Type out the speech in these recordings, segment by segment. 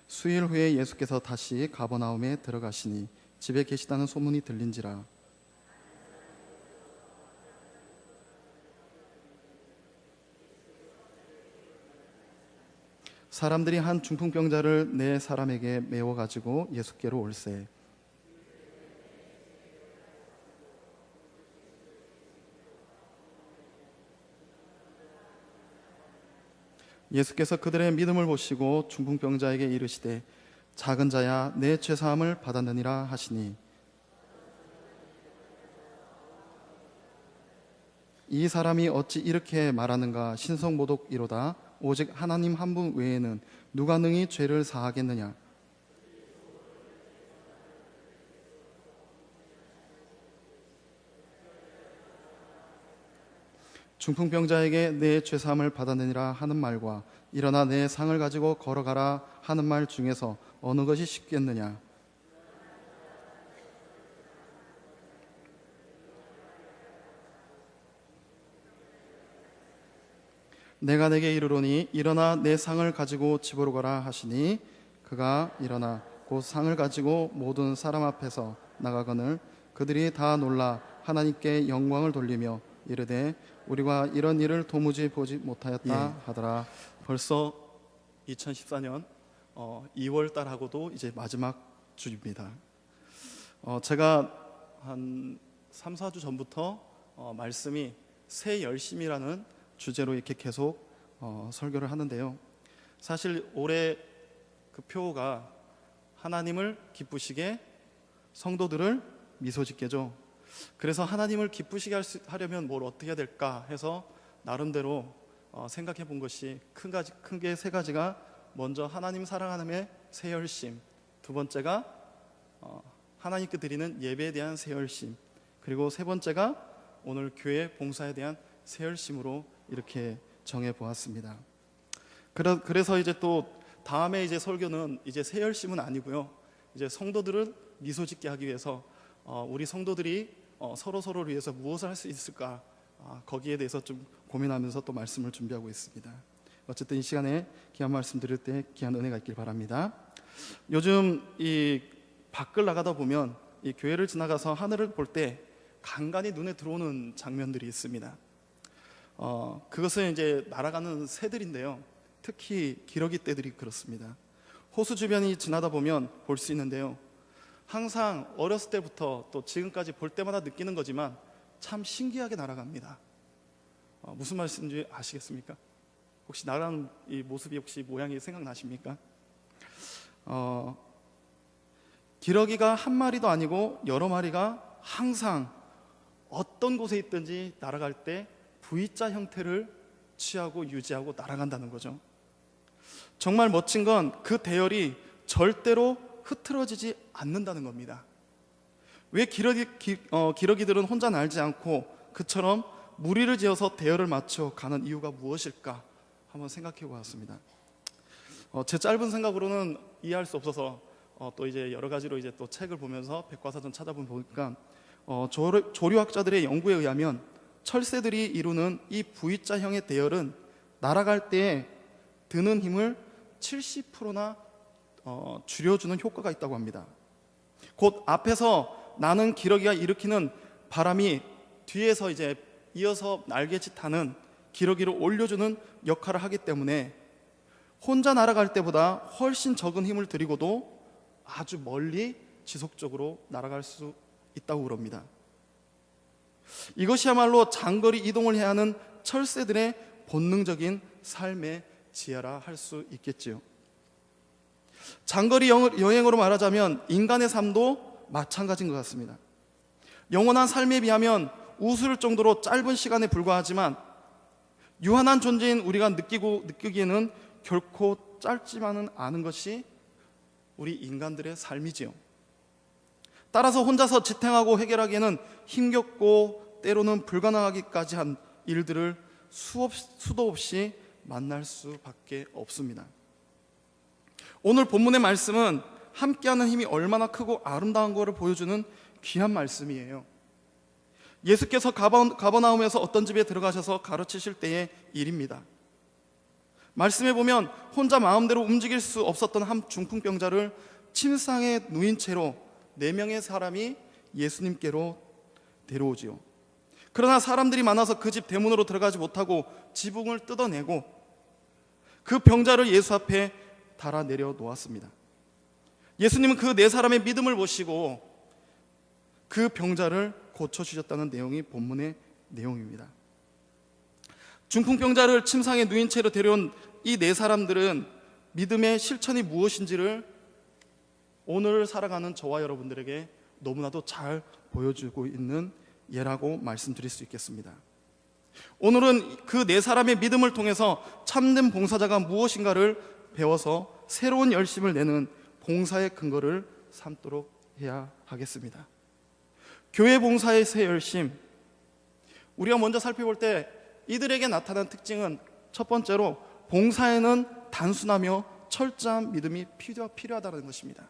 수일 후에 예수께서 다시 가버나움에 들어가시니 집에 계시다는 소문이 들린지라. 사람들이 한 중풍병자를 네 사람에게 메워 가지고 예수께로 올세. 예수께서 그들의 믿음을 보시고 중풍병자에게 이르시되 작은 자야 내 죄사함을 받았느니라 하시니, 이 사람이 어찌 이렇게 말하는가? 신성모독이로다. 오직 하나님 한 분 외에는 누가 능히 죄를 사하겠느냐? 중풍병자에게 내 죄사함을 받았느니라 하는 말과 일어나 내 상을 가지고 걸어가라 하는 말 중에서 어느 것이 쉽겠느냐? 내가 내게 이르노니 일어나 내 상을 가지고 집으로 가라 하시니, 그가 일어나 곧 상을 가지고 모든 사람 앞에서 나가거늘 그들이 다 놀라 하나님께 영광을 돌리며 이르되 우리가 이런 일을 도무지 보지 못하였다 하더라. 벌써 2014년 2월 달하고도 이제 마지막 주입니다. 제가 한 3, 4주 전부터 말씀이 새 열심이라는 주제로 이렇게 계속 설교를 하는데요. 사실 올해 그 표가 하나님을 기쁘시게 성도들을 미소짓게죠. 그래서 하나님을 기쁘시게 하려면 뭘 어떻게 해야 될까 해서 나름대로 생각해 본 것이 큰 게 세 가지가, 먼저 하나님 사랑하는의 새 열심, 두 번째가 하나님께 드리는 예배에 대한 새 열심, 그리고 세 번째가 오늘 교회 봉사에 대한 새 열심으로 이렇게 정해 보았습니다. 그래서 이제 또 다음에 이제 설교는 이제 새 열심은 아니고요. 이제 성도들을 미소 짓게 하기 위해서 우리 성도들이 서로를 위해서 무엇을 할 수 있을까, 거기에 대해서 좀 고민하면서 또 말씀을 준비하고 있습니다. 어쨌든 이 시간에 귀한 말씀 드릴 때 귀한 은혜가 있길 바랍니다. 요즘 이 밖을 나가다 보면 이 교회를 지나가서 하늘을 볼 때 간간히 눈에 들어오는 장면들이 있습니다. 그것은 이제 날아가는 새들인데요. 특히 기러기 떼들이 그렇습니다. 호수 주변이 지나다 보면 볼 수 있는데요. 항상 어렸을 때부터 또 지금까지 볼 때마다 느끼는 거지만 참 신기하게 날아갑니다. 무슨 말씀인지 아시겠습니까? 혹시 날아가는 이 모습이 혹시 모양이 생각나십니까? 기러기가 한 마리도 아니고 여러 마리가 항상 어떤 곳에 있든지 날아갈 때 V자 형태를 취하고 유지하고 날아간다는 거죠. 정말 멋진 건 그 대열이 절대로 흐트러지지 않는다는 겁니다. 왜 기러기들은 혼자 날지 않고 그처럼 무리를 지어서 대열을 맞춰 가는 이유가 무엇일까 한번 생각해 보았습니다. 제 짧은 생각으로는 이해할 수 없어서 또 이제 여러 가지로 이제 또 책을 보면서 백과사전 찾아보니까 조류학자들의 연구에 의하면 철새들이 이루는 이 V자형의 대열은 날아갈 때 드는 힘을 70%나 줄여주는 효과가 있다고 합니다. 곧 앞에서 나는 기러기가 일으키는 바람이 뒤에서 이제 이어서 날개짓하는 기러기를 올려주는 역할을 하기 때문에 혼자 날아갈 때보다 훨씬 적은 힘을 들이고도 아주 멀리 지속적으로 날아갈 수 있다고 그럽니다. 이것이야말로 장거리 이동을 해야 하는 철새들의 본능적인 삶의 지혜라 할 수 있겠지요. 장거리 여행으로 말하자면 인간의 삶도 마찬가지인 것 같습니다. 영원한 삶에 비하면 우스울 정도로 짧은 시간에 불과하지만 유한한 존재인 우리가 느끼기에는 결코 짧지만은 않은 것이 우리 인간들의 삶이지요. 따라서 혼자서 지탱하고 해결하기에는 힘겹고 때로는 불가능하기까지 한 일들을 수도 없이 만날 수밖에 없습니다. 오늘 본문의 말씀은 함께하는 힘이 얼마나 크고 아름다운 것을 보여주는 귀한 말씀이에요. 예수께서 가버나움에서 어떤 집에 들어가셔서 가르치실 때의 일입니다. 말씀해 보면 혼자 마음대로 움직일 수 없었던 한 중풍병자를 침상에 누인 채로 4명의 사람이 예수님께로 데려오지요. 그러나 사람들이 많아서 그 집 대문으로 들어가지 못하고 지붕을 뜯어내고 그 병자를 예수 앞에 달아 내려 놓았습니다. 예수님은 그 4사람의 믿음을 보시고 그 병자를 고쳐주셨다는 내용이 본문의 내용입니다. 중풍병자를 침상에 누인 채로 데려온 이 4사람들은 믿음의 실천이 무엇인지를 오늘 살아가는 저와 여러분들에게 너무나도 잘 보여주고 있는 예라고 말씀드릴 수 있겠습니다. 오늘은 그 4사람의 믿음을 통해서 참된 봉사자가 무엇인가를 배워서 새로운 열심을 내는 봉사의 근거를 삼도록 해야 하겠습니다. 교회 봉사의 새 열심, 우리가 먼저 살펴볼 때 이들에게 나타난 특징은 첫 번째로 봉사에는 단순하며 철저한 믿음이 필요하다는 것입니다.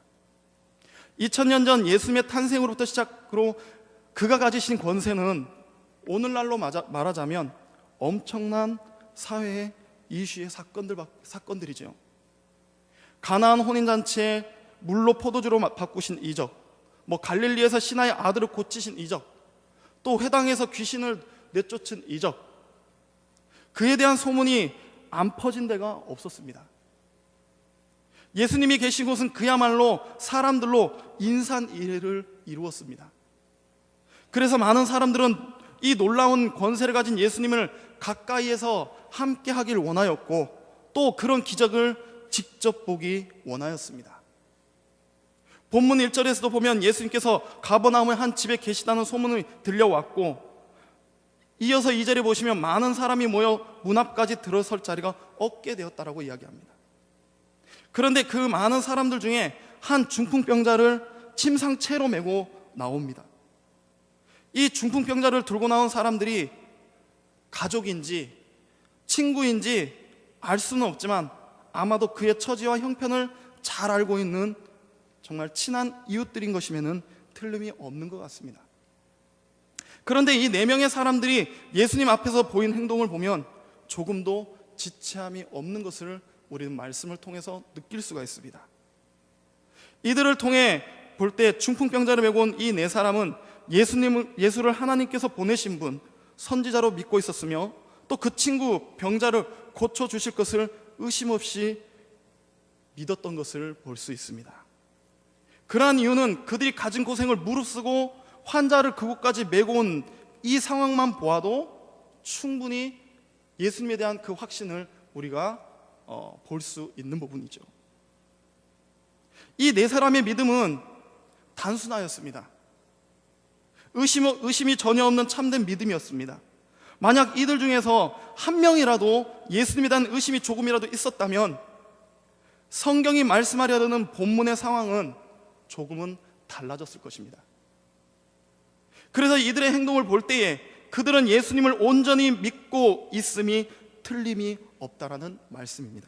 2000년 전 예수님의 탄생으로부터 시작으로 그가 가지신 권세는 오늘날로 말하자면 엄청난 사회의 이슈의 사건들이죠. 가나안 혼인잔치에 물로 포도주로 바꾸신 이적, 갈릴리에서 신하의 아들을 고치신 이적, 또 회당에서 귀신을 내쫓은 이적, 그에 대한 소문이 안 퍼진 데가 없었습니다. 예수님이 계신 곳은 그야말로 사람들로 인산이례를 이루었습니다. 그래서 많은 사람들은 이 놀라운 권세를 가진 예수님을 가까이에서 함께 하길 원하였고 또 그런 기적을 직접 보기 원하였습니다. 본문 1절에서도 보면 예수님께서 가버나움의 한 집에 계시다는 소문이 들려왔고, 이어서 2절에 보시면 많은 사람이 모여 문 앞까지 들어설 자리가 없게 되었다라고 이야기합니다. 그런데 그 많은 사람들 중에 한 중풍병자를 침상채로 메고 나옵니다. 이 중풍병자를 들고 나온 사람들이 가족인지 친구인지 알 수는 없지만 아마도 그의 처지와 형편을 잘 알고 있는 정말 친한 이웃들인 것이면은 틀림이 없는 것 같습니다. 그런데 이 4명의 사람들이 예수님 앞에서 보인 행동을 보면 조금도 지체함이 없는 것을 우리는 말씀을 통해서 느낄 수가 있습니다. 이들을 통해 볼 때 중풍병자를 메고 온 이 4사람은 예수를 하나님께서 보내신 분, 선지자로 믿고 있었으며 또 그 친구 병자를 고쳐주실 것을 의심 없이 믿었던 것을 볼 수 있습니다. 그러한 이유는 그들이 가진 고생을 무릅쓰고 환자를 그곳까지 메고 온 이 상황만 보아도 충분히 예수님에 대한 그 확신을 우리가 볼 수 있는 부분이죠. 이 4사람의 믿음은 단순하였습니다. 의심이 전혀 없는 참된 믿음이었습니다. 만약 이들 중에서 한 명이라도 예수님에 대한 의심이 조금이라도 있었다면 성경이 말씀하려는 본문의 상황은 조금은 달라졌을 것입니다. 그래서 이들의 행동을 볼 때에 그들은 예수님을 온전히 믿고 있음이 틀림이 없다라는 말씀입니다.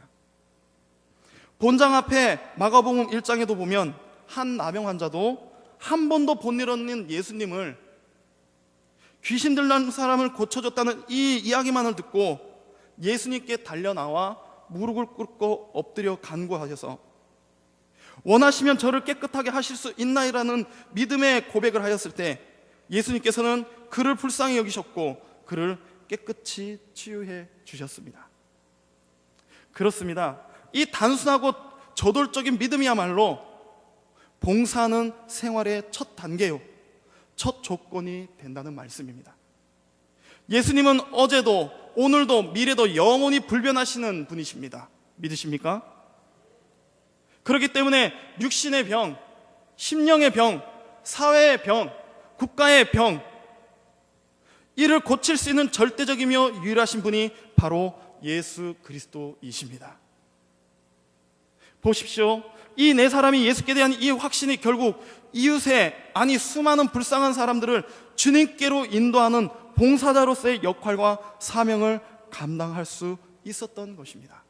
본장 앞에 마가복음 1장에도 보면 한 나병 환자도 한 번도 본 일 없는 예수님을, 귀신 들난 사람을 고쳐줬다는 이 이야기만을 듣고 예수님께 달려나와 무릎을 꿇고 엎드려 간구하셔서 원하시면 저를 깨끗하게 하실 수 있나이라는 믿음의 고백을 하였을 때 예수님께서는 그를 불쌍히 여기셨고 그를 깨끗이 치유해 주셨습니다. 그렇습니다. 이 단순하고 저돌적인 믿음이야말로 봉사하는 생활의 첫 단계요, 첫 조건이 된다는 말씀입니다. 예수님은 어제도 오늘도 미래도 영원히 불변하시는 분이십니다. 믿으십니까? 그렇기 때문에 육신의 병, 심령의 병, 사회의 병, 국가의 병, 이를 고칠 수 있는 절대적이며 유일하신 분이 바로 예수 그리스도이십니다. 보십시오. 이 4사람이 예수께 대한 이 확신이 결국 이웃의, 아니 수많은 불쌍한 사람들을 주님께로 인도하는 봉사자로서의 역할과 사명을 감당할 수 있었던 것입니다.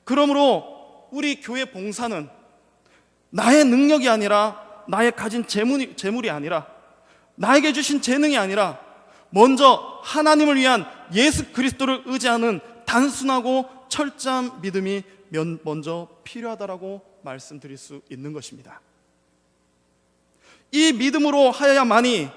그러므로 우리 교회 봉사는 나의 능력이 아니라, 나의 가진 재물이 아니라, 나에게 주신 재능이 아니라 먼저 하나님을 위한 예수 그리스도를 의지하는 단순하고 철저한 믿음이 먼저 필요하다라고 말씀드릴 수 있는 것입니다. 이 믿음으로 하여야만이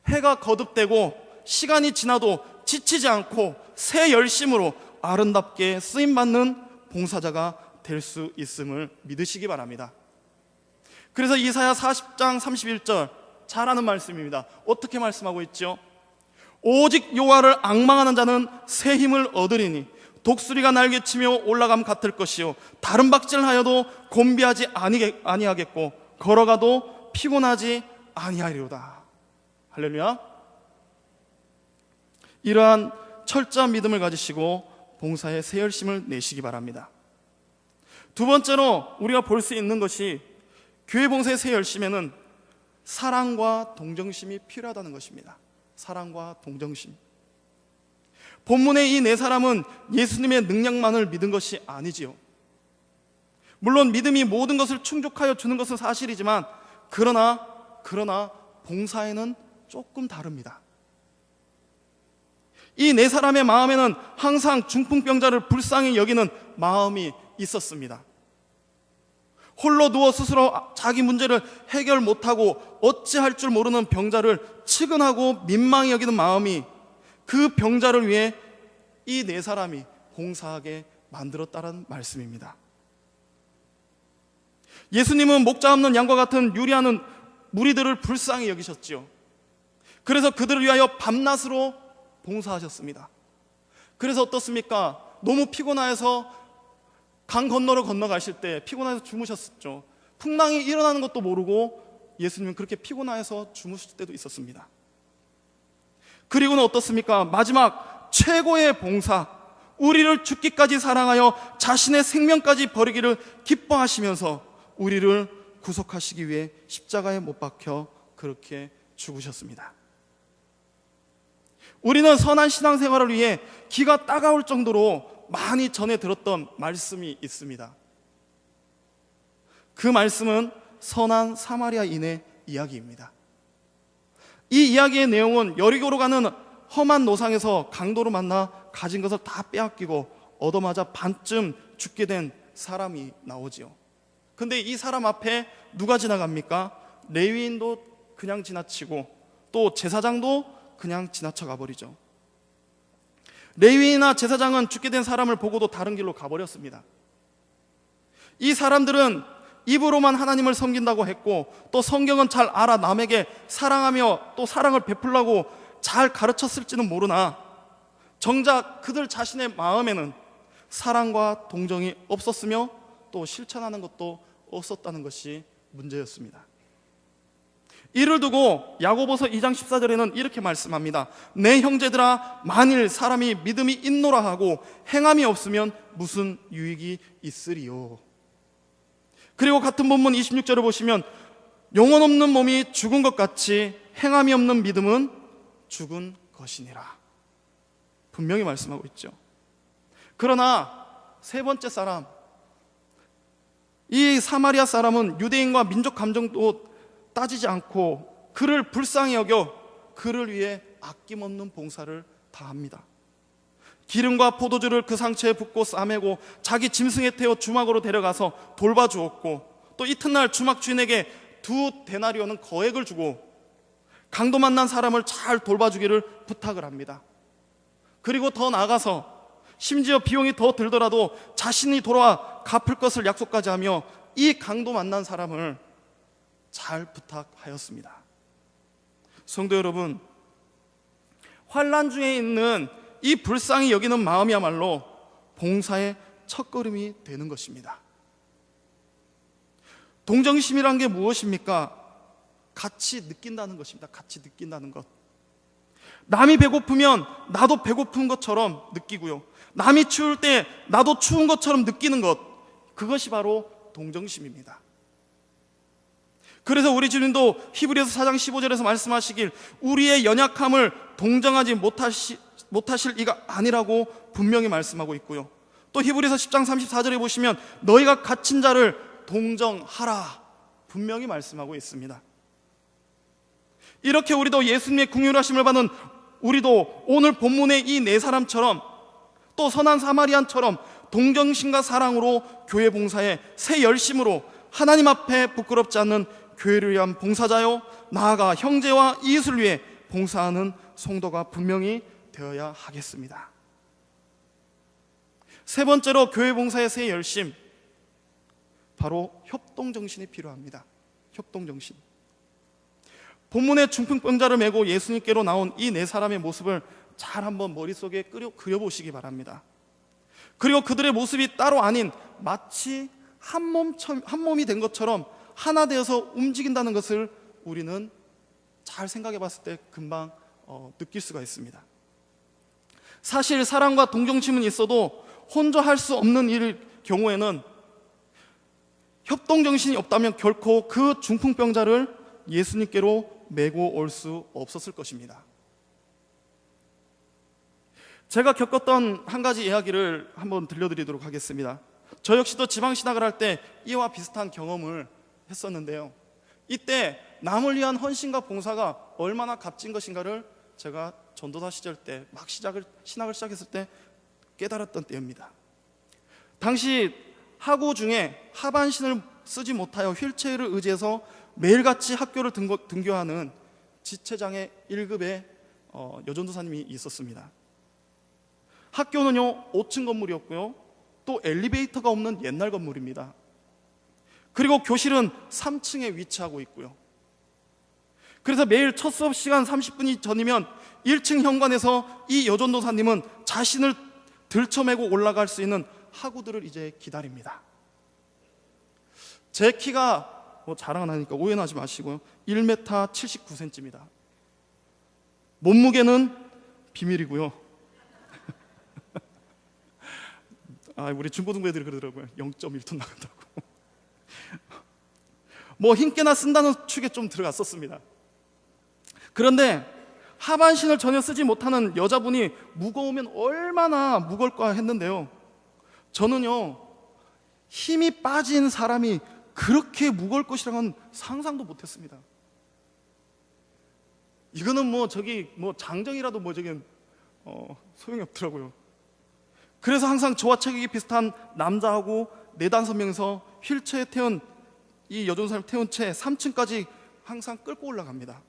해가 거듭되고 시간이 지나도 지치지 않고 새 열심으로 아름답게 쓰임받는 봉사자가 될 수 있음을 믿으시기 바랍니다. 그래서 이사야 40장 31절 잘 아는 말씀입니다. 어떻게 말씀하고 있죠? 오직 여호와를 앙망하는 자는 새 힘을 얻으리니 독수리가 날개치며 올라감 같을 것이요 다른 박질하여도 곤비하지 아니하겠고 걸어가도 피곤하지 아니하리로다. 할렐루야. 이러한 철저한 믿음을 가지시고 봉사에 새 열심을 내시기 바랍니다. 두 번째로 우리가 볼 수 있는 것이 교회 봉사의 새 열심에는 사랑과 동정심이 필요하다는 것입니다. 사랑과 동정심. 본문의 이 네 사람은 예수님의 능력만을 믿은 것이 아니지요. 물론 믿음이 모든 것을 충족하여 주는 것은 사실이지만 그러나 봉사에는 조금 다릅니다. 이 네 사람의 마음에는 항상 중풍병자를 불쌍히 여기는 마음이 있었습니다. 홀로 누워 스스로 자기 문제를 해결 못하고 어찌할 줄 모르는 병자를 측은하고 민망히 여기는 마음이 그 병자를 위해 이 네 사람이 봉사하게 만들었다는 말씀입니다. 예수님은 목자 없는 양과 같은 유리하는 무리들을 불쌍히 여기셨지요. 그래서 그들을 위하여 밤낮으로 봉사하셨습니다. 그래서 어떻습니까? 너무 피곤해서 강 건너로 건너가실 때 피곤해서 주무셨죠. 풍랑이 일어나는 것도 모르고 예수님은 그렇게 피곤해서 주무실 때도 있었습니다. 그리고는 어떻습니까? 마지막 최고의 봉사, 우리를 죽기까지 사랑하여 자신의 생명까지 버리기를 기뻐하시면서 우리를 구속하시기 위해 십자가에 못 박혀 그렇게 죽으셨습니다. 우리는 선한 신앙생활을 위해 기가 따가울 정도로 많이 전해 들었던 말씀이 있습니다. 그 말씀은 선한 사마리아인의 이야기입니다. 이 이야기의 내용은 여리고로 가는 험한 노상에서 강도로 만나 가진 것을 다 빼앗기고 얻어맞아 반쯤 죽게 된 사람이 나오지요. 근데 이 사람 앞에 누가 지나갑니까? 레위인도 그냥 지나치고 또 제사장도 그냥 지나쳐 가버리죠. 레위인이나 제사장은 죽게 된 사람을 보고도 다른 길로 가버렸습니다. 이 사람들은 입으로만 하나님을 섬긴다고 했고 또 성경은 잘 알아 남에게 사랑하며 또 사랑을 베풀라고 잘 가르쳤을지는 모르나 정작 그들 자신의 마음에는 사랑과 동정이 없었으며 또 실천하는 것도 없었다는 것이 문제였습니다. 이를 두고 야고보서 2장 14절에는 이렇게 말씀합니다. 내 형제들아 만일 사람이 믿음이 있노라 하고 행함이 없으면 무슨 유익이 있으리요. 그리고 같은 본문 26절을 보시면 영혼 없는 몸이 죽은 것 같이 행함이 없는 믿음은 죽은 것이니라. 분명히 말씀하고 있죠. 그러나 세 번째 사람, 이 사마리아 사람은 유대인과 민족 감정도 따지지 않고 그를 불쌍히 여겨 그를 위해 아낌없는 봉사를 다합니다. 기름과 포도주를 그 상처에 붓고 싸매고 자기 짐승에 태워 주막으로 데려가서 돌봐주었고 또 이튿날 주막 주인에게 2데나리온은 거액을 주고 강도 만난 사람을 잘 돌봐주기를 부탁을 합니다. 그리고 더 나아가서 심지어 비용이 더 들더라도 자신이 돌아와 갚을 것을 약속까지 하며 이 강도 만난 사람을 잘 부탁하였습니다. 성도 여러분, 환난 중에 있는 이 불쌍히 여기는 마음이야말로 봉사의 첫걸음이 되는 것입니다. 동정심이란 게 무엇입니까? 같이 느낀다는 것입니다. 같이 느낀다는 것. 남이 배고프면 나도 배고픈 것처럼 느끼고요. 남이 추울 때 나도 추운 것처럼 느끼는 것. 그것이 바로 동정심입니다. 그래서 우리 주님도 히브리서 4장 15절에서 말씀하시길 우리의 연약함을 동정하지 못하실 이가 아니라고 분명히 말씀하고 있고요. 또 히브리서 10장 34절에 보시면 너희가 갇힌 자를 동정하라 분명히 말씀하고 있습니다. 이렇게 우리도 예수님의 긍휼하심을 받는 우리도 오늘 본문의 이 네 사람처럼 또 선한 사마리안처럼 동정심과 사랑으로 교회 봉사에 새 열심으로 하나님 앞에 부끄럽지 않는 교회를 위한 봉사자요, 나아가 형제와 이웃을 위해 봉사하는 성도가 분명히 되어야 하겠습니다. 세 번째로 교회 봉사의 새 열심, 바로 협동정신이 필요합니다. 협동정신. 본문의 중풍병자를 메고 예수님께로 나온 이 네 사람의 모습을 잘 한번 머릿속에 그려보시기 바랍니다. 그리고 그들의 모습이 따로 아닌 마치 한 몸이 된 것처럼 하나 되어서 움직인다는 것을 우리는 잘 생각해 봤을 때 금방 느낄 수가 있습니다. 사실 사랑과 동정심은 있어도 혼자 할 수 없는 일 경우에는 협동정신이 없다면 결코 그 중풍병자를 예수님께로 메고 올 수 없었을 것입니다. 제가 겪었던 한 가지 이야기를 한번 들려드리도록 하겠습니다. 저 역시도 지방신학을 할 때 이와 비슷한 경험을 했었는데요, 이때 남을 위한 헌신과 봉사가 얼마나 값진 것인가를 제가 전도사 시절 때 막 신학을 시작했을 때 깨달았던 때입니다. 당시 학우 중에 하반신을 쓰지 못하여 휠체어를 의지해서 매일같이 학교를 등교하는 지체장애 1급의 여전도사님이 있었습니다. 학교는요 5층 건물이었고요, 또 엘리베이터가 없는 옛날 건물입니다. 그리고 교실은 3층에 위치하고 있고요. 그래서 매일 첫 수업 시간 30분이 전이면 1층 현관에서 이 여전도사님은 자신을 들쳐매고 올라갈 수 있는 학우들을 이제 기다립니다. 제 키가 자랑은 하니까 오해는 하지 마시고요, 1m 79cm입니다. 몸무게는 비밀이고요. 우리 중고등부 애들이 그러더라고요. 0.1톤 나간다고. 힘께나 쓴다는 축에 좀 들어갔었습니다. 그런데 하반신을 전혀 쓰지 못하는 여자분이 무거우면 얼마나 무거울까 했는데요, 저는요 힘이 빠진 사람이 그렇게 무거울 것이라고는 상상도 못했습니다. 이거는 장정이라도 소용이 없더라고요. 그래서 항상 저와 체격이 비슷한 남자하고 4-5명이서 휠체어에 태운 이 여전사님 태운 채 3층까지 항상 끌고 올라갑니다.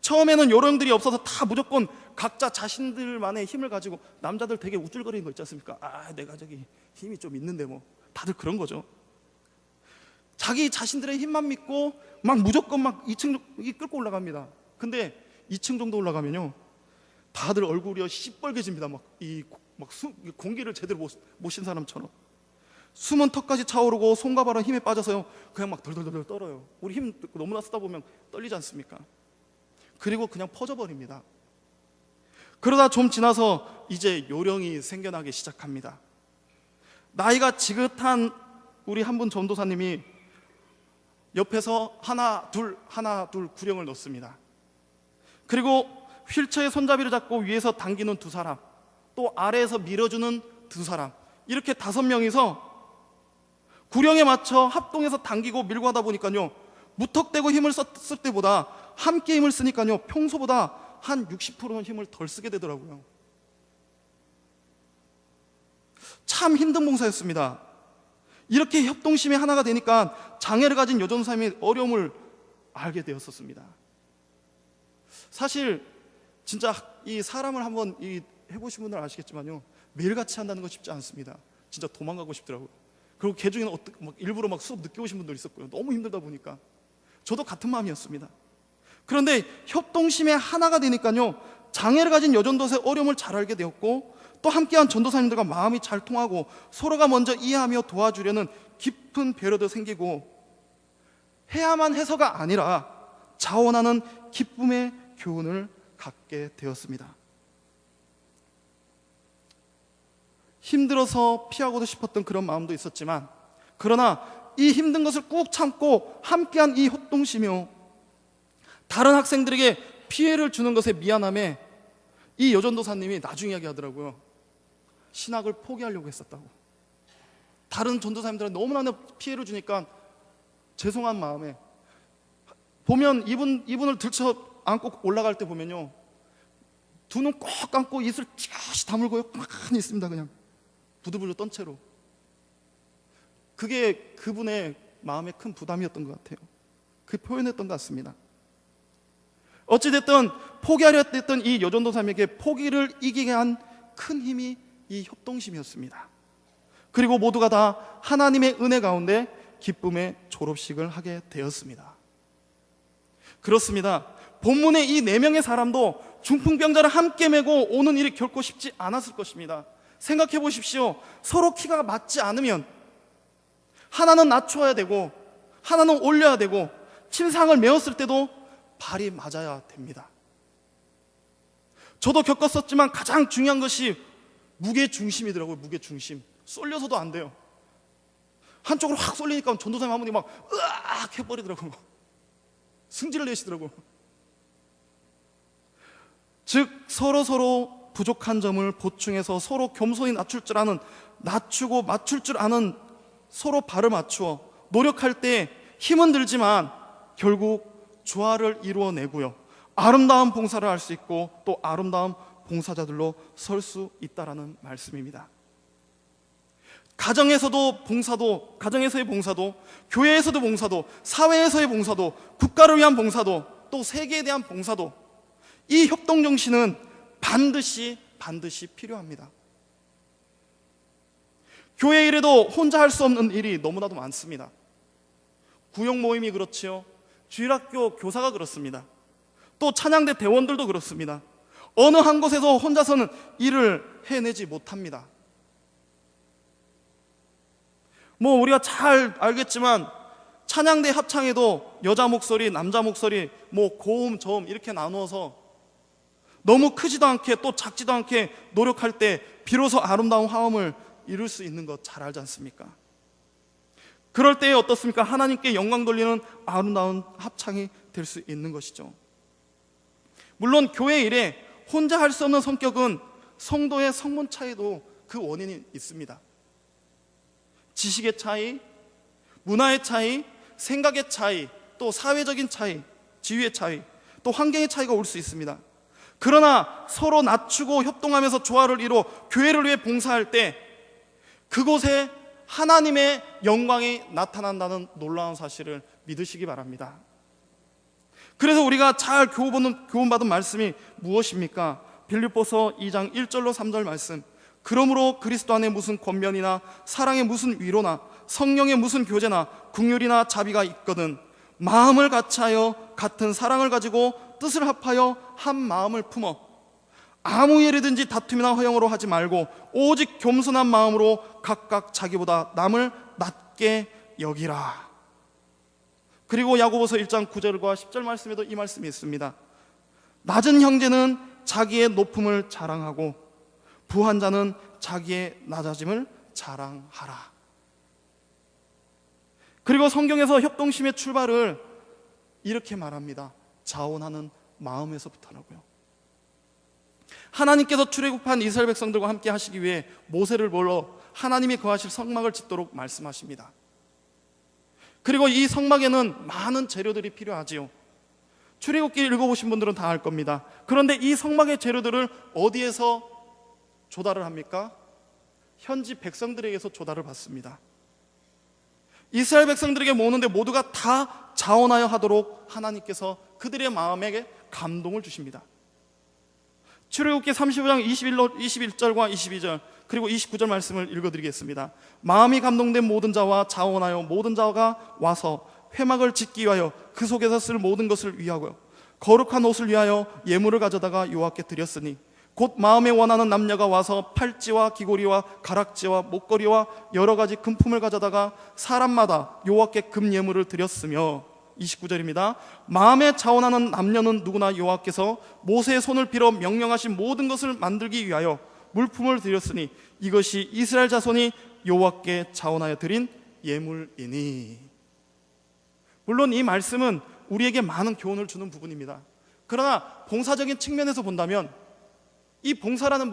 처음에는 요령들이 없어서 다 무조건 각자 자신들만의 힘을 가지고, 남자들 되게 우쭐거리는 거 있지 않습니까? 내가 저기 힘이 좀 있는데 다들 그런 거죠. 자기 자신들의 힘만 믿고 무조건 2층 끌고 올라갑니다. 근데 2층 정도 올라가면요 다들 얼굴이 시뻘개집니다. 공기를 제대로 못 쉰 사람처럼 숨은 턱까지 차오르고 손과 발은 힘에 빠져서요 그냥 덜덜덜 떨어요. 우리 힘 너무나 쓰다 보면 떨리지 않습니까? 그리고 그냥 퍼져버립니다. 그러다 좀 지나서 이제 요령이 생겨나기 시작합니다. 나이가 지긋한 우리 한 분 전도사님이 옆에서 하나 둘 구령을 넣습니다. 그리고 휠체어의 손잡이를 잡고 위에서 당기는 2사람, 또 아래에서 밀어주는 2사람, 이렇게 5명이서 구령에 맞춰 합동해서 당기고 밀고 하다 보니까요 무턱대고 힘을 썼을 때보다 함께 힘을 쓰니까요 평소보다 한 60%는 힘을 덜 쓰게 되더라고요. 참 힘든 봉사였습니다. 이렇게 협동심이 하나가 되니까 장애를 가진 여전도사님의 어려움을 알게 되었었습니다. 사실 진짜 이 사람을 한번 해보신 분들은 아시겠지만요 매일같이 한다는 건 쉽지 않습니다. 진짜 도망가고 싶더라고요. 그리고 개 중에는 일부러 수업 늦게 오신 분도 있었고요. 너무 힘들다 보니까 저도 같은 마음이었습니다. 그런데 협동심의 하나가 되니까요 장애를 가진 여전도사의 어려움을 잘 알게 되었고, 또 함께한 전도사님들과 마음이 잘 통하고 서로가 먼저 이해하며 도와주려는 깊은 배려도 생기고, 해야만 해서가 아니라 자원하는 기쁨의 교훈을 갖게 되었습니다. 힘들어서 피하고도 싶었던 그런 마음도 있었지만, 그러나 이 힘든 것을 꾹 참고 함께한 이 협동심이요 다른 학생들에게 피해를 주는 것에 미안함에 이 여전도사님이 나중에 이야기하더라고요. 신학을 포기하려고 했었다고. 다른 전도사님들은 너무나 피해를 주니까 죄송한 마음에, 보면 이분을 들쳐 안고 올라갈 때 보면요 두 눈 꼭 감고 입술 찌그시 다물고요, 가만히 있습니다. 그냥 부들부들 떤 채로. 그게 그분의 마음에 큰 부담이었던 것 같아요. 그 표현했던 것 같습니다. 어찌됐든 포기하려 했던 이 여전도사님에게 포기를 이기게 한 큰 힘이 이 협동심이었습니다. 그리고 모두가 다 하나님의 은혜 가운데 기쁨의 졸업식을 하게 되었습니다. 그렇습니다. 본문의 이 4명의 사람도 중풍병자를 함께 메고 오는 일이 결코 쉽지 않았을 것입니다. 생각해 보십시오. 서로 키가 맞지 않으면 하나는 낮춰야 되고 하나는 올려야 되고, 침상을 메었을 때도 발이 맞아야 됩니다. 저도 겪었었지만 가장 중요한 것이 무게중심이더라고요. 무게중심. 쏠려서도 안 돼요. 한쪽으로 확 쏠리니까 전도사님 한 분이 막 으악 해버리더라고요. 승질을 내시더라고요. 즉 서로 부족한 점을 보충해서 서로 겸손히 낮추고 맞출 줄 아는, 서로 발을 맞추어 노력할 때 힘은 들지만 결국 조화를 이루어내고요, 아름다운 봉사를 할 수 있고 또 아름다운 봉사자들로 설 수 있다라는 말씀입니다. 가정에서의 봉사도, 교회에서도 봉사도, 사회에서의 봉사도, 국가를 위한 봉사도, 또 세계에 대한 봉사도, 이 협동정신은 반드시 필요합니다. 교회 일에도 혼자 할 수 없는 일이 너무나도 많습니다. 구역 모임이 그렇지요, 주일학교 교사가 그렇습니다. 또 찬양대 대원들도 그렇습니다. 어느 한 곳에서 혼자서는 일을 해내지 못합니다. 우리가 잘 알겠지만 찬양대 합창에도 여자 목소리, 남자 목소리, 고음, 저음 이렇게 나누어서 너무 크지도 않게 또 작지도 않게 노력할 때 비로소 아름다운 화음을 이룰 수 있는 것 잘 알지 않습니까? 그럴 때에 어떻습니까? 하나님께 영광 돌리는 아름다운 합창이 될 수 있는 것이죠. 물론 교회 일에 혼자 할 수 없는 성격은 성도의 성문 차이도 그 원인이 있습니다. 지식의 차이, 문화의 차이, 생각의 차이, 또 사회적인 차이, 지위의 차이, 또 환경의 차이가 올 수 있습니다. 그러나 서로 낮추고 협동하면서 조화를 이루어 교회를 위해 봉사할 때 그곳에 하나님의 영광이 나타난다는 놀라운 사실을 믿으시기 바랍니다. 그래서 우리가 잘 교훈받은 말씀이 무엇입니까? 빌립보서 2장 1절로 3절 말씀. 그러므로 그리스도 안에 무슨 권면이나 사랑에 무슨 위로나 성령의 무슨 교제나 긍휼이나 자비가 있거든 마음을 같이하여 같은 사랑을 가지고 뜻을 합하여 한 마음을 품어 아무 일이든지 다툼이나 허영으로 하지 말고 오직 겸손한 마음으로 각각 자기보다 남을 낮게 여기라. 그리고 야고보서 1장 9절과 10절 말씀에도 이 말씀이 있습니다. 낮은 형제는 자기의 높음을 자랑하고 부한 자는 자기의 낮아짐을 자랑하라. 그리고 성경에서 협동심의 출발을 이렇게 말합니다. 자원하는 마음에서부터라고요. 하나님께서 출애굽한 이스라엘 백성들과 함께 하시기 위해 모세를 불러 하나님이 거하실 성막을 짓도록 말씀하십니다. 그리고 이 성막에는 많은 재료들이 필요하지요. 출애굽기 읽어보신 분들은 다 알 겁니다. 그런데 이 성막의 재료들을 어디에서 조달을 합니까? 현지 백성들에게서 조달을 받습니다. 이스라엘 백성들에게 모으는데 모두가 다 자원하여 하도록 하나님께서 그들의 마음에게 감동을 주십니다. 출애굽기 35장 21절과 22절 그리고 29절 말씀을 읽어드리겠습니다. 마음이 감동된 모든 자와 자원하여 모든 자가 와서 회막을 짓기 위하여 그 속에서 쓸 모든 것을 위하고요 거룩한 옷을 위하여 예물을 가져다가 여호와께 드렸으니 곧 마음에 원하는 남녀가 와서 팔찌와 귀고리와 가락지와 목걸이와 여러 가지 금품을 가져다가 사람마다 여호와께 금예물을 드렸으며 29절입니다. 마음에 자원하는 남녀는 누구나 여호와께서 모세의 손을 빌어 명령하신 모든 것을 만들기 위하여 물품을 드렸으니 이것이 이스라엘 자손이 여호와께 자원하여 드린 예물이니. 물론 이 말씀은 우리에게 많은 교훈을 주는 부분입니다. 그러나 봉사적인 측면에서 본다면 이 봉사라는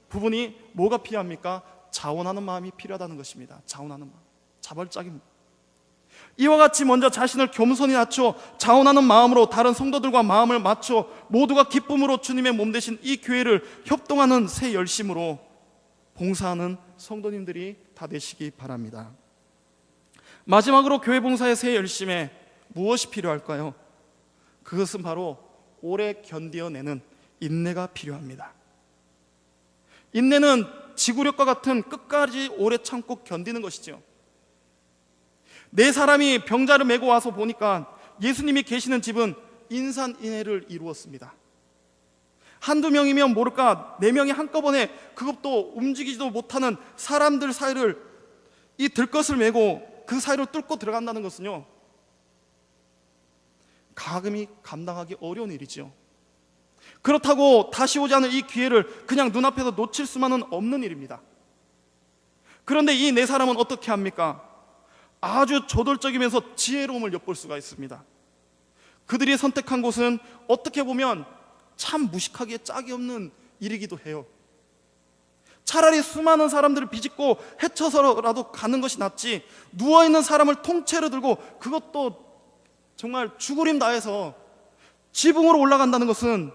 부분이 뭐가 필요합니까? 자원하는 마음이 필요하다는 것입니다. 자원하는 마음, 자발적인. 이와 같이 먼저 자신을 겸손히 낮춰 자원하는 마음으로 다른 성도들과 마음을 맞춰 모두가 기쁨으로 주님의 몸 되신 이 교회를 협동하는 새 열심으로 봉사하는 성도님들이 다 되시기 바랍니다. 마지막으로 교회 봉사의 새 열심에 무엇이 필요할까요? 그것은 바로 오래 견뎌내는 인내가 필요합니다. 인내는 지구력과 같은 끝까지 오래 참고 견디는 것이죠. 네 사람이 병자를 메고 와서 보니까 예수님이 계시는 집은 인산인해를 이루었습니다. 한두 명이면 모를까 4명이 한꺼번에 그것도 움직이지도 못하는 사람들 사이를 이 들것을 메고 그 사이를 뚫고 들어간다는 것은요, 감히 감당하기 어려운 일이죠. 그렇다고 다시 오지 않을 이 기회를 그냥 눈앞에서 놓칠 수만은 없는 일입니다. 그런데 이 네 사람은 어떻게 합니까? 아주 저돌적이면서 지혜로움을 엿볼 수가 있습니다. 그들이 선택한 곳은 어떻게 보면 참 무식하기에 짝이 없는 일이기도 해요. 차라리 수많은 사람들을 비집고 헤쳐서라도 가는 것이 낫지, 누워있는 사람을 통째로 들고 그것도 정말 죽으림 다해서 지붕으로 올라간다는 것은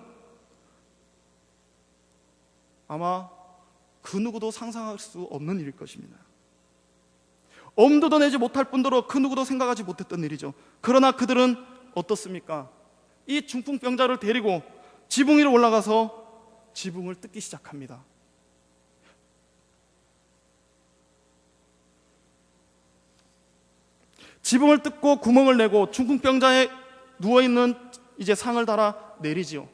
아마 그 누구도 상상할 수 없는 일일 것입니다. 엄두도 내지 못할 뿐더러 그 누구도 생각하지 못했던 일이죠. 그러나 그들은 어떻습니까? 이 중풍병자를 데리고 지붕 위로 올라가서 지붕을 뜯기 시작합니다. 지붕을 뜯고 구멍을 내고 중풍병자에 누워있는 이제 상을 달아 내리지요.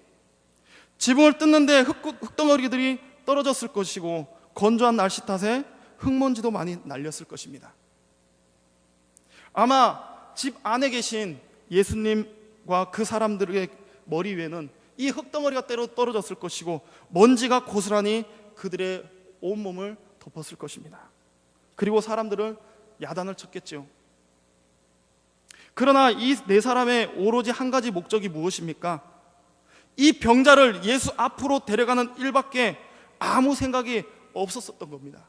지붕을 뜯는데 흙덩어리들이 떨어졌을 것이고 건조한 날씨 탓에 흙먼지도 많이 날렸을 것입니다. 아마 집 안에 계신 예수님과 그 사람들의 머리 위에는 이 흙덩어리가 떨어졌을 것이고 먼지가 고스란히 그들의 온몸을 덮었을 것입니다. 그리고 사람들을 야단을 쳤겠죠. 그러나 이 네 사람의 오로지 한 가지 목적이 무엇입니까? 이 병자를 예수 앞으로 데려가는 일밖에 아무 생각이 없었던 겁니다.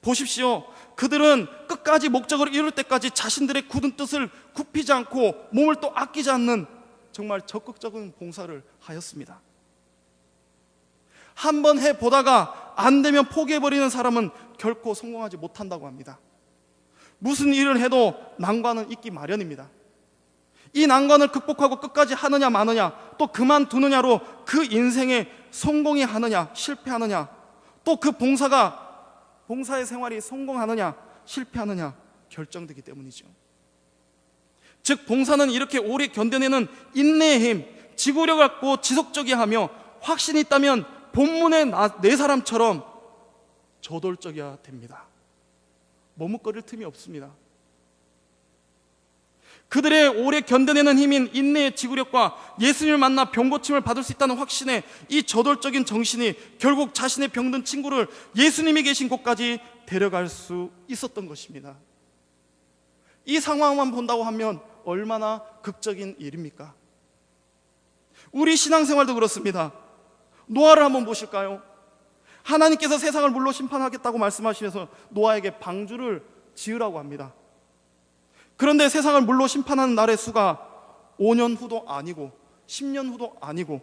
보십시오. 그들은 끝까지 목적을 이룰 때까지 자신들의 굳은 뜻을 굽히지 않고 몸을 또 아끼지 않는 정말 적극적인 봉사를 하였습니다. 한번 해보다가 안 되면 포기해버리는 사람은 결코 성공하지 못한다고 합니다. 무슨 일을 해도 난관은 있기 마련입니다. 이 난관을 극복하고 끝까지 하느냐 마느냐, 또 그만두느냐로 그 인생에 성공이 하느냐 실패하느냐, 또 그 봉사의 생활이 성공하느냐 실패하느냐 결정되기 때문이죠. 즉 봉사는 이렇게 오래 견뎌내는 인내의 힘, 지구력을 갖고 지속적이어야 하며 확신이 있다면 본문의 네 사람처럼 저돌적이어야 됩니다. 머뭇거릴 틈이 없습니다. 그들의 오래 견뎌내는 힘인 인내의 지구력과 예수님을 만나 병고침을 받을 수 있다는 확신에 이 저돌적인 정신이 결국 자신의 병든 친구를 예수님이 계신 곳까지 데려갈 수 있었던 것입니다. 이 상황만 본다고 하면 얼마나 극적인 일입니까? 우리 신앙생활도 그렇습니다. 노아를 한번 보실까요? 하나님께서 세상을 물로 심판하겠다고 말씀하시면서 노아에게 방주를 지으라고 합니다. 그런데 세상을 물로 심판하는 날의 수가 5년 후도 아니고 10년 후도 아니고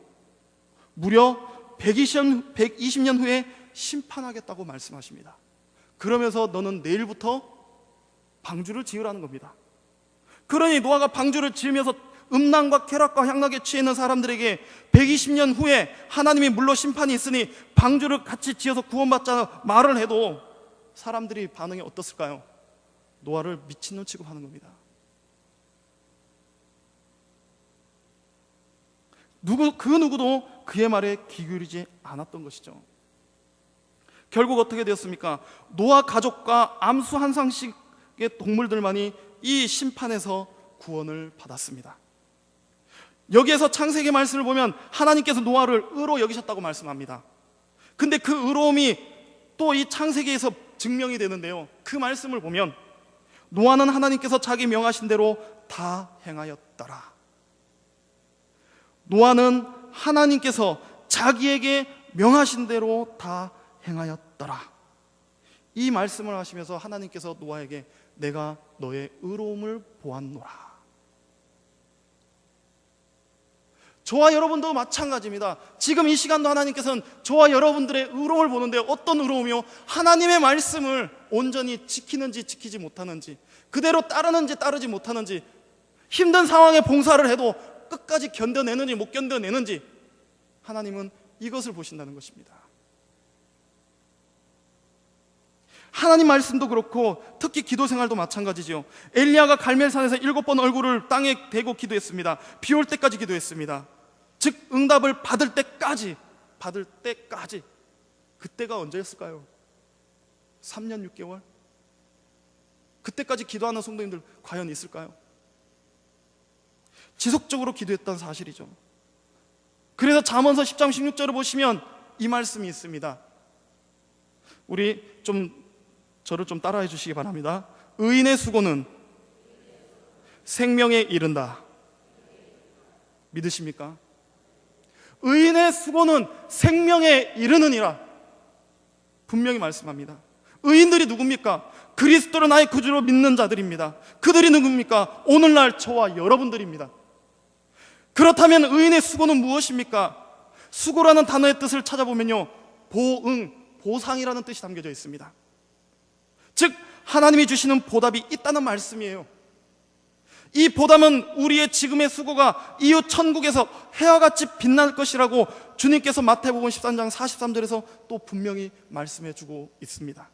무려 120년 후에 심판하겠다고 말씀하십니다. 그러면서 너는 내일부터 방주를 지으라는 겁니다. 그러니 노아가 방주를 지으면서 음란과 쾌락과 향락에 취해 있는 사람들에게 120년 후에 하나님이 물로 심판이 있으니 방주를 같이 지어서 구원받자 말을 해도 사람들이 반응이 어떻을까요? 노아를 미친놈 취급하는 겁니다. 그 누구도 그의 말에 귀 기울이지 않았던 것이죠. 결국 어떻게 되었습니까? 노아 가족과 암수 한 상씩의 동물들만이 이 심판에서 구원을 받았습니다. 여기에서 창세기 말씀을 보면 하나님께서 노아를 의로 여기셨다고 말씀합니다. 근데 그 의로움이 또 이 창세기에서 증명이 되는데요, 그 말씀을 보면 노아는 하나님께서 자기 명하신 대로 다 행하였더라. 노아는 하나님께서 자기에게 명하신 대로 다 행하였더라. 이 말씀을 하시면서 하나님께서 노아에게 내가 너의 의로움을 보았노라. 저와 여러분도 마찬가지입니다. 지금 이 시간도 하나님께서는 저와 여러분들의 의로움을 보는데, 어떤 의로움이요? 하나님의 말씀을 온전히 지키는지 지키지 못하는지, 그대로 따르는지 따르지 못하는지, 힘든 상황에 봉사를 해도 끝까지 견뎌내는지 못 견뎌내는지, 하나님은 이것을 보신다는 것입니다. 하나님 말씀도 그렇고 특히 기도 생활도 마찬가지죠. 엘리야가 갈멜산에서 7번 얼굴을 땅에 대고 기도했습니다. 비 올 때까지 기도했습니다. 즉 응답을 받을 때까지. 그때가 언제였을까요? 3년 6개월? 그때까지 기도하는 성도님들 과연 있을까요? 지속적으로 기도했던 사실이죠. 그래서 잠언서 10장 16절을 보시면 이 말씀이 있습니다. 우리 저를 좀 따라해 주시기 바랍니다. 의인의 수고는 생명에 이른다. 믿으십니까? 의인의 수고는 생명에 이르느니라. 분명히 말씀합니다. 의인들이 누굽니까? 그리스도를 나의 구주로 믿는 자들입니다. 그들이 누굽니까? 오늘날 저와 여러분들입니다. 그렇다면 의인의 수고는 무엇입니까? 수고라는 단어의 뜻을 찾아보면요, 보상이라는 뜻이 담겨져 있습니다. 즉 하나님이 주시는 보답이 있다는 말씀이에요. 이 보답은 우리의 지금의 수고가 이후 천국에서 해와 같이 빛날 것이라고 주님께서 마태복음 13장 43절에서 또 분명히 말씀해 주고 있습니다.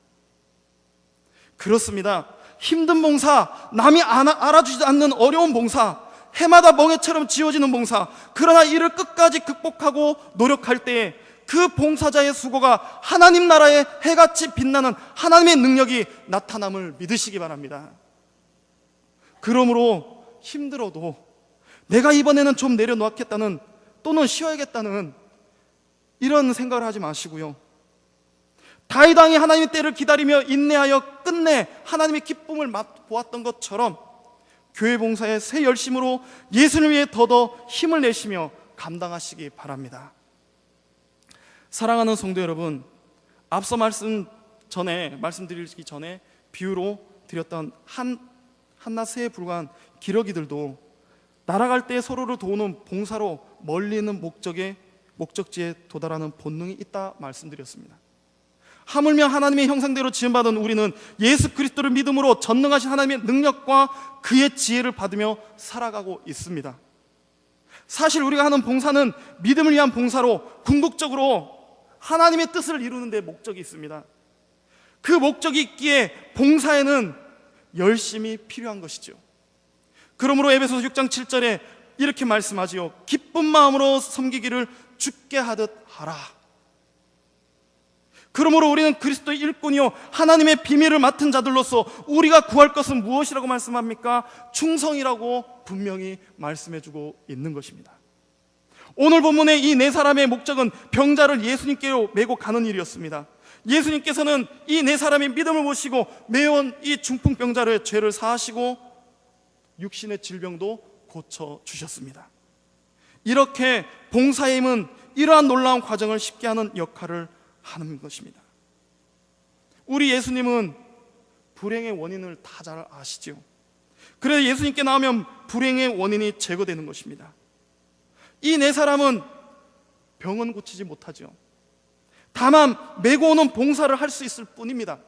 그렇습니다. 힘든 봉사, 남이 알아주지 않는 어려운 봉사, 해마다 멍해처럼 지어지는 봉사, 그러나 이를 끝까지 극복하고 노력할 때에 그 봉사자의 수고가 하나님 나라의 해같이 빛나는 하나님의 능력이 나타남을 믿으시기 바랍니다. 그러므로 힘들어도 내가 이번에는 좀 내려놓겠다는, 또는 쉬어야겠다는 이런 생각을 하지 마시고요, 다윗 왕이 하나님의 때를 기다리며 인내하여 끝내 하나님의 기쁨을 맛보았던 것처럼 교회 봉사에 새 열심으로 예수를 위해 더더 힘을 내시며 감당하시기 바랍니다. 사랑하는 성도 여러분, 앞서 말씀드리기 전에 비유로 드렸던 한낱새에 불과한 기러기들도 날아갈 때 서로를 도우는 봉사로 멀리 있는 목적지에 도달하는 본능이 있다 말씀드렸습니다. 하물며 하나님의 형상대로 지음받은 우리는 예수 그리스도를 믿음으로 전능하신 하나님의 능력과 그의 지혜를 받으며 살아가고 있습니다. 사실 우리가 하는 봉사는 믿음을 위한 봉사로 궁극적으로 하나님의 뜻을 이루는 데 목적이 있습니다. 그 목적이 있기에 봉사에는 열심이 필요한 것이죠. 그러므로 에베소서 6장 7절에 이렇게 말씀하지요. 기쁜 마음으로 섬기기를 주께 하듯 하라. 그러므로 우리는 그리스도의 일꾼이요 하나님의 비밀을 맡은 자들로서 우리가 구할 것은 무엇이라고 말씀합니까? 충성이라고 분명히 말씀해주고 있는 것입니다. 오늘 본문의 이 네 사람의 목적은 병자를 예수님께로 메고 가는 일이었습니다. 예수님께서는 이 네 사람의 믿음을 보시고 매운 이 중풍병자의 죄를 사하시고 육신의 질병도 고쳐주셨습니다. 이렇게 봉사의 힘은 이러한 놀라운 과정을 쉽게 하는 역할을 하는 것입니다. 우리 예수님은 불행의 원인을 다 잘 아시죠. 그래서 예수님께 나오면 불행의 원인이 제거되는 것입니다. 이 네 사람은 병은 고치지 못하죠. 다만 메고 오는 봉사를 할 수 있을 뿐입니다.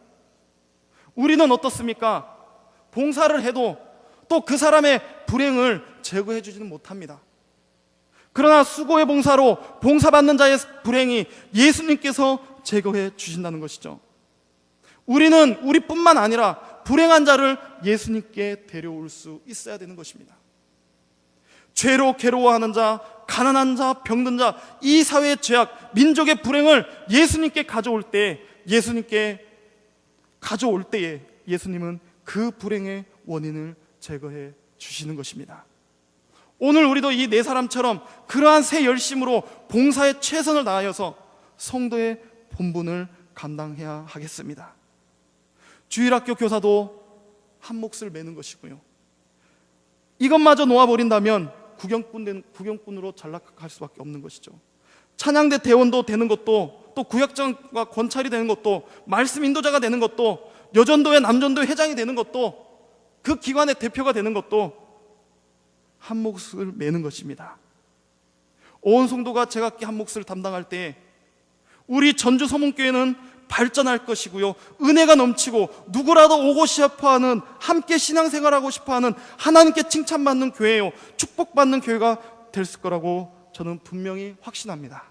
우리는 어떻습니까? 봉사를 해도 또 그 사람의 불행을 제거해 주지는 못합니다. 그러나 수고의 봉사로 봉사받는 자의 불행이 예수님께서 제거해 주신다는 것이죠. 우리는 우리뿐만 아니라 불행한 자를 예수님께 데려올 수 있어야 되는 것입니다. 죄로 괴로워하는 자, 가난한 자, 병든 자, 이 사회의 죄악, 민족의 불행을 예수님께 가져올 때에 예수님은 그 불행의 원인을 제거해 주시는 것입니다. 오늘 우리도 이 네 사람처럼 그러한 새 열심으로 봉사에 최선을 다하여서 성도의 본분을 감당해야 하겠습니다. 주일학교 교사도 한 몫을 매는 것이고요, 이것마저 놓아버린다면 국영꾼으로 전락할 수밖에 없는 것이죠. 찬양대 대원도 되는 것도, 또 또 구역장과 권찰이 되는 것도, 말씀 인도자가 되는 것도, 여전도회 남전도회 회장이 되는 것도, 그 기관의 대표가 되는 것도 한 몫을 매는 것입니다. 온 성도가 제각기 한 몫을 담당할 때 우리 전주 서문교회는 발전할 것이고요, 은혜가 넘치고 누구라도 오고 싶어하는, 함께 신앙생활하고 싶어하는, 하나님께 칭찬받는 교회요, 축복받는 교회가 될 거라고 저는 분명히 확신합니다.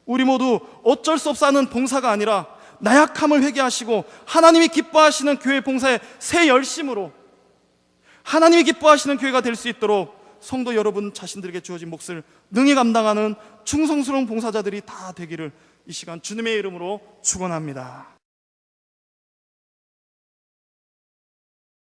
우리 모두 어쩔 수 없어 하는 봉사가 아니라 나약함을 회개하시고 하나님이 기뻐하시는 교회 봉사에 새 열심으로 하나님이 기뻐하시는 교회가 될 수 있도록 성도 여러분 자신들에게 주어진 몫을 능히 감당하는 충성스러운 봉사자들이 다 되기를 이 시간 주님의 이름으로 축원합니다.